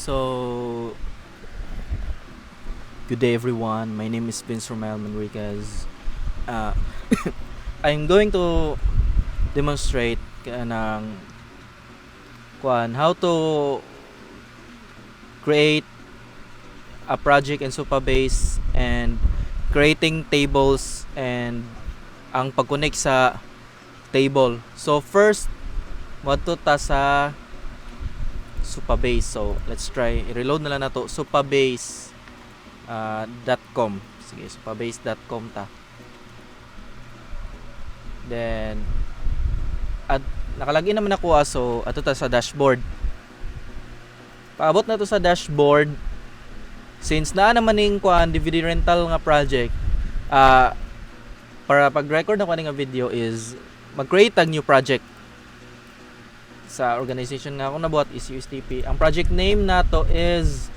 So, good day everyone. My name is Vince Romel Manriquez. Uh, I'm going to demonstrate ng how to create a project in Supabase and creating tables and ang pag-connect sa table. So first, madto ta sa Supabase. So let's try i-reload na lang nato supabase.com. Sige, supabase.com ta. Then nakalagin naman ako so ato ta sa dashboard. Paabot na to sa dashboard. Since naa naman ning DVD rental nga project, para pag-record ng kaning video is mag-create tag new project sa organization nga ako nabuhat is USTP. Ang project name nato is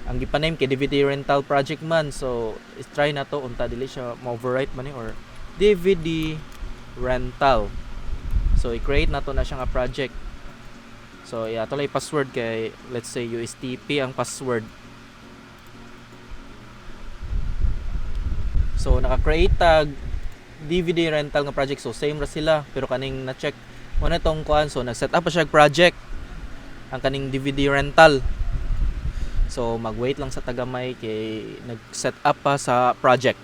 ang gipa-name kay DVD rental project man. So is try na to unta dili siya ma-overwrite man or DVD rental. So i-create na to na siya nga project. So ato lang password kay let's say USTP ang password. So naka-create tag DVD rental nga project. So same ra sila pero kaning na-check mo na tong kuan. So nag-set up pa siya project ang kaning DVD rental. So mag-wait lang sa tagamay kay nag-set up pa sa project.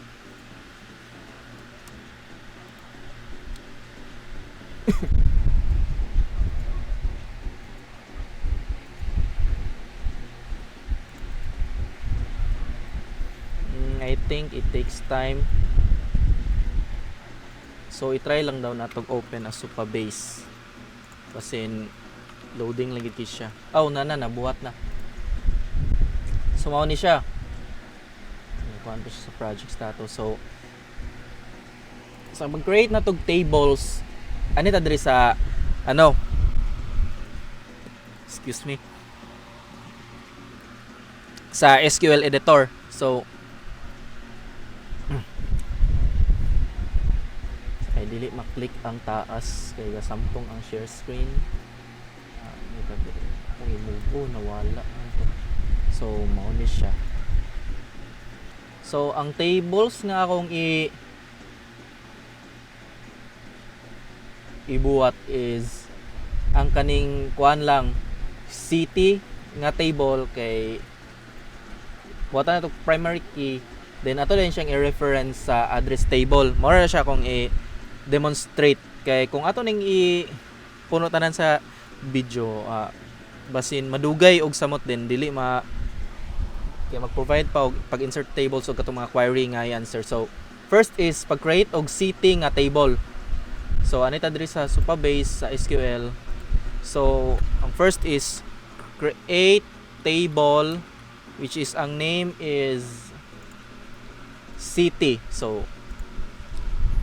I think it takes time. So i-try lang daw natog open as Supabase. Kasi loading lagi kay siya. Nabuhat na. So mao ni siya. Kuan pa siya sa project status. So mag-create na tog tables. Ani ta diri sa excuse me. Sa SQL editor. So ay dili maklik ang taas kay gasampong ang share screen. Kung i-move nawala to. So mao ni siya. So ang tables nga akong ibuhat is ang kaning kuan lang city nga table kay buhatan na to primary key, then ato din siyang i-reference sa address table. Mao ra siya kung i-demonstrate kay kung ato ning puno tanan sa video basin madugay og samot din dili kay mag-provide pa og pag-insert tables og katong mga query nga i-answer. So first is pag-create og city nga table. So anita diri sa Supabase sa SQL. So ang first is create table which is ang name is city. So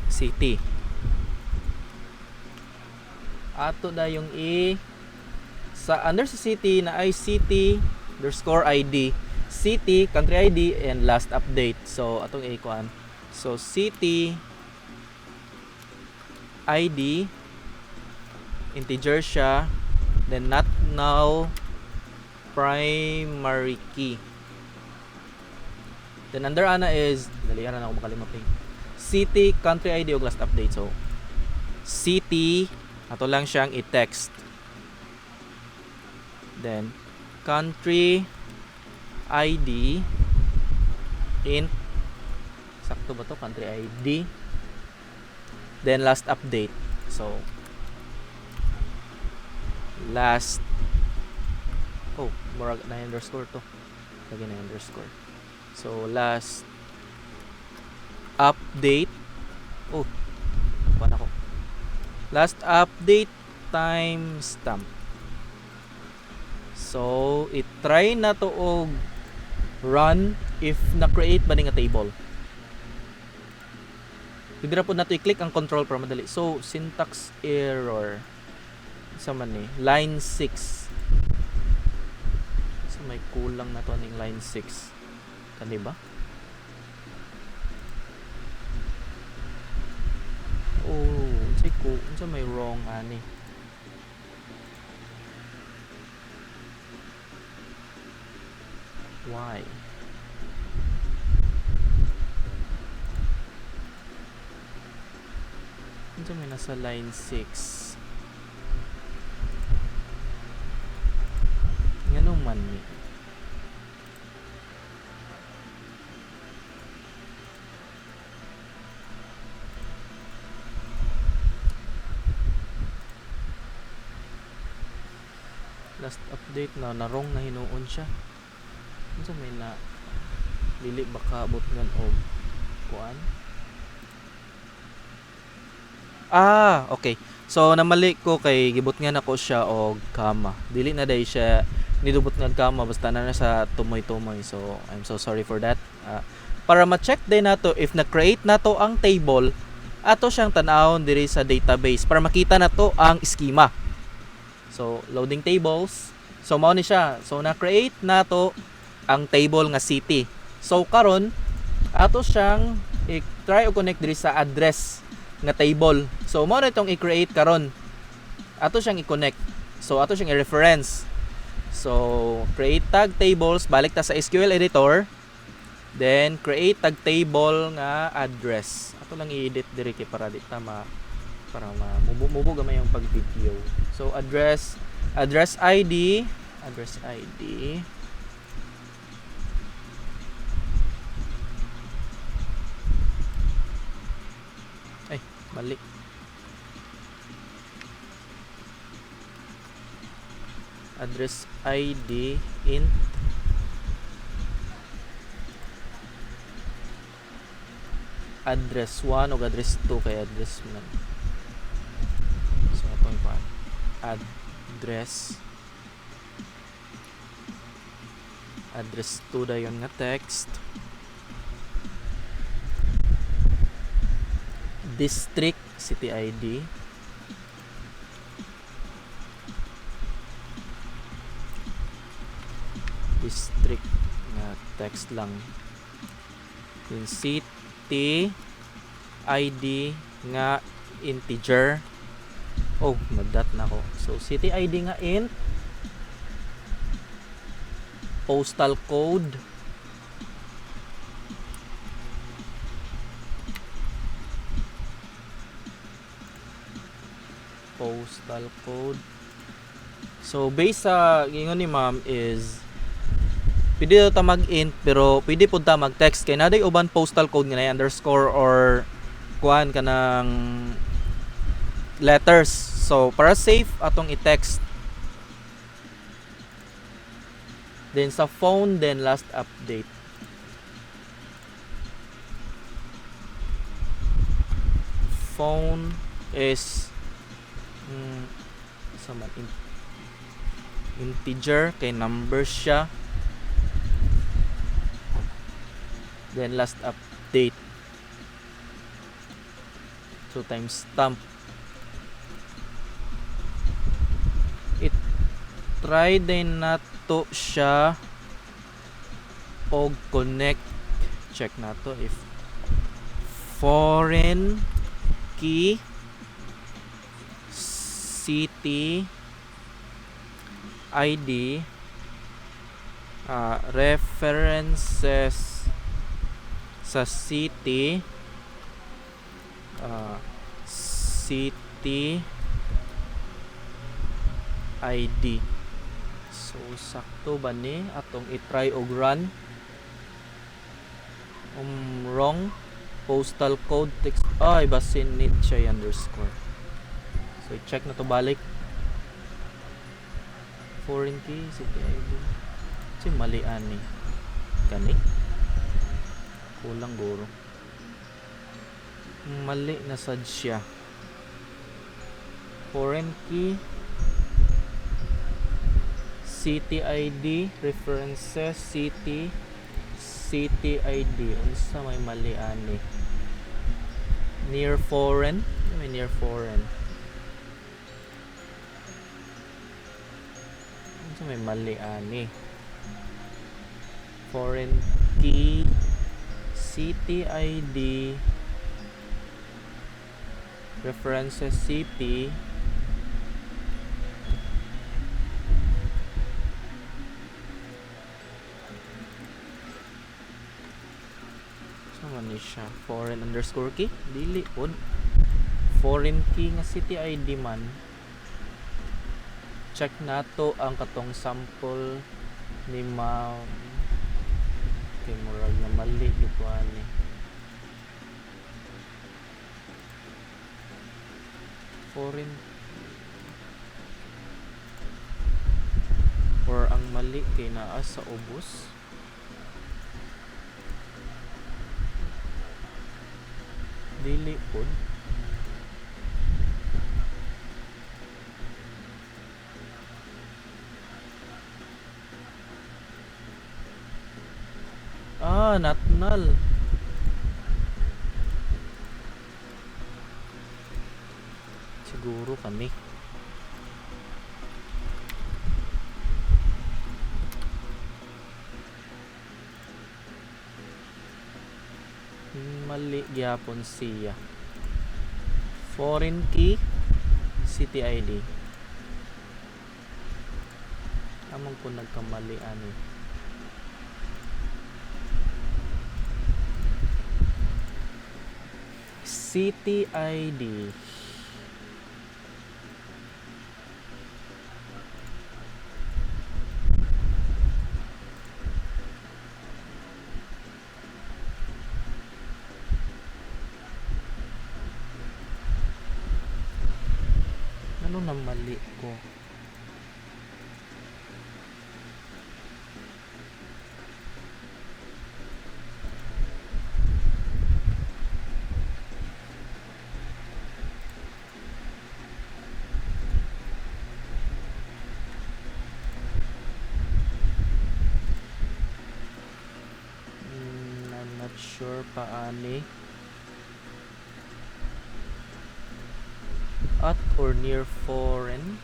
city. Ato da yung sa under sa city na ay city _ID, city, country ID and last update. So atong kuan. So city ID integer siya, then not null primary key. Then under ana is dalian na ako makalimot city, country ID ug last update. So city ato lang siyang i-text. Then country ID int sakto ba to country ID, then last update. So last murag na underscore to lagi na underscore. So last update paano ko last update timestamp. So i-try na to og run if na-create ba ni nga table. Pwede ra po na to i-click ang control para madali. So syntax error sa man ni line 6. So may kulang na to ning line 6 kani ba? Unsa may wrong ani? Why? Ito may nasa line 6. Ganun man ni. Last update na narong na hinuon siya. Ito may na dili baka abot ngan og kuan. Okay. So namali ko kay gibot nga nako siya og kama. Dili na day siya nidubot nga kama basta na sa tumoy-tumoy. So I'm so sorry for that. Para ma-check din nato if na-create nato ang table, ato siyang tan-awon diri sa database para makita nato ang schema. So loading tables. So mao ni siya. So na-create nato ang table nga city. So karon ato siyang i-try o connect diri sa address nga table. So mo na itong i-create karon. Ato siyang i-connect. So ato siyang i-reference. So create tag tables, balik ta sa SQL editor. Then create tag table nga address. Ato lang i-edit diri kay para di ta para mubo gamay yung pag-video. So address ID ay mali. Address ID int address 1 o address 2 kay address man. So atong pa address 2 dayon nga text. District city ID district nga text lang. Yung city ID nga integer. Oh, nagdat na ko. So city ID nga int, postal code, so based sa gingon ni ma'am is pwede daw ta mag-int pero pwede po ta mag-text kay naday uban postal code nga na underscore or kuan kanang letters. So para safe atong i-text. Then sa phone, then last update. Phone is integer kay number siya. Then last update. So timestamp. It try din nato siya og connect. Check nato if foreign key city ID references sa city city ID. So sakto ba ni atong i-try og run? Wrong. Postal code text basin need siya underscore. So i-check na to balik. Foreign key city ID. Si mali ani. Kani. Kulang guro. Mali na sad siya. Foreign key city ID references city ID unsa may mali ani. Near foreign may near foreign unsa may mali ani. Foreign key city ID references city siya? Foreign underscore key? Dili po. Foreign key nga city ID man. Check nato ang katong sample ni ma'am. Okay, murag na mali ito ani. Foreign or ang mali kay naa sa ubos. Dili po. Not null. Siguro kami. Mali gyapon siya. Foreign key city ID. Amang ko nagkamali ani. City ID. Ano na mali ko? I'm not sure paani. At or near foreign.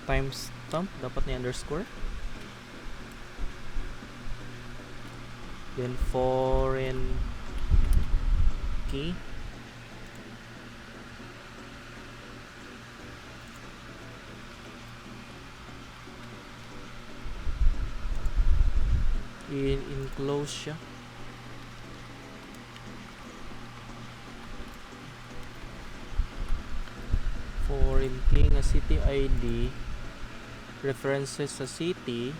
Timestamp dapat ni underscore. Then foreign key. Enclose siya. Foreign key nga city ID. References sa city.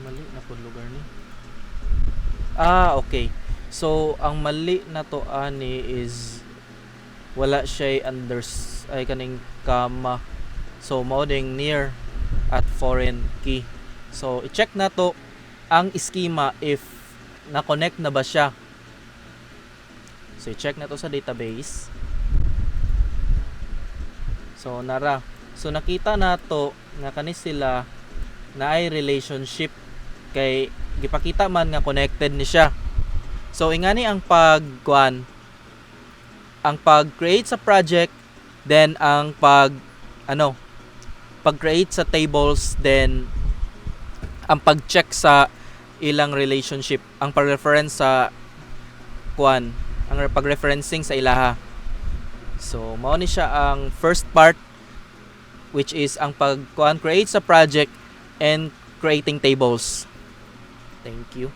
Mali na po lugar ni. Okay. So, ang mali na to ani is wala siya ay kaning kama. So, mao ding near at foreign key. So, i-check na to ang schema if na-connect na ba siya. So, i-check na to sa database. So, nara. So, nakita na to nga kani sila na ay relationship kay gipakita man nga connected ni siya. So ingani ang pag-create sa project, then ang pag-create sa tables, then ang pag-check sa ilang relationship, ang pag-reference sa ang pag-referencing sa ilaha. So mao ni siya ang first part, which is ang create sa project and creating tables. Thank you.